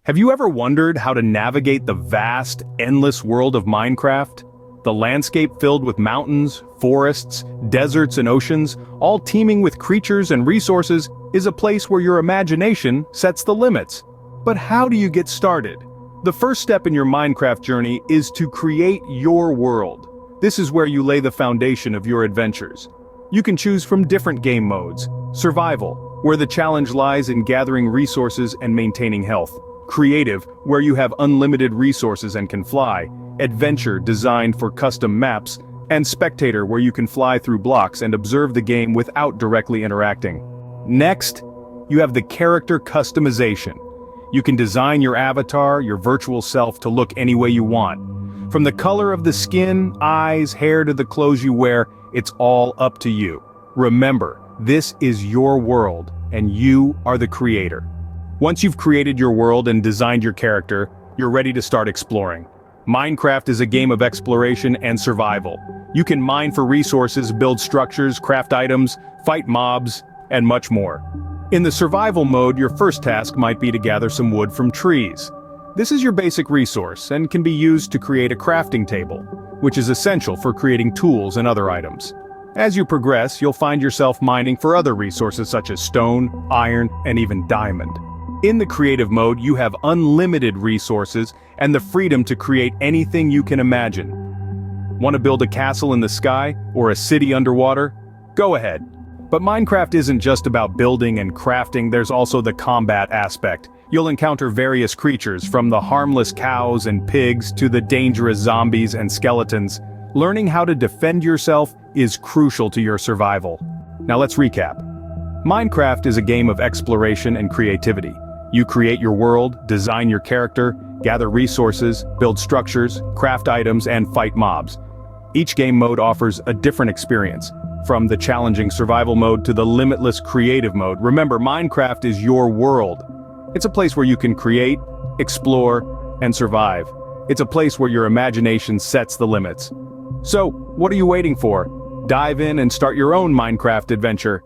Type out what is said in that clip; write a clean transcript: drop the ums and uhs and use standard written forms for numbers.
Have you ever wondered how to navigate the vast, endless world of Minecraft? The landscape filled with mountains, forests, deserts and oceans, all teeming with creatures and resources, is a place where your imagination sets the limits. But how do you get started? The first step in your Minecraft journey is to create your world. This is where you lay the foundation of your adventures. You can choose from different game modes. Survival, where the challenge lies in gathering resources and maintaining health. Creative, where you have unlimited resources and can fly. Adventure, designed for custom maps. And Spectator, where you can fly through blocks and observe the game without directly interacting. Next, you have the character customization. You can design your avatar, your virtual self, to look any way you want. From the color of the skin, eyes, hair to the clothes you wear, it's all up to you. Remember, this is your world, and you are the creator. Once you've created your world and designed your character, you're ready to start exploring. Minecraft is a game of exploration and survival. You can mine for resources, build structures, craft items, fight mobs, and much more. In the survival mode, your first task might be to gather some wood from trees. This is your basic resource and can be used to create a crafting table, which is essential for creating tools and other items. As you progress, you'll find yourself mining for other resources such as stone, iron, and even diamond. In the creative mode, you have unlimited resources and the freedom to create anything you can imagine. Want to build a castle in the sky or a city underwater? Go ahead. But Minecraft isn't just about building and crafting, there's also the combat aspect. You'll encounter various creatures, from the harmless cows and pigs to the dangerous zombies and skeletons. Learning how to defend yourself is crucial to your survival. Now let's recap. Minecraft is a game of exploration and creativity. You create your world, design your character, gather resources, build structures, craft items, and fight mobs. Each game mode offers a different experience, from the challenging survival mode to the limitless creative mode. Remember, Minecraft is your world. It's a place where you can create, explore, and survive. It's a place where your imagination sets the limits. So, what are you waiting for? Dive in and start your own Minecraft adventure.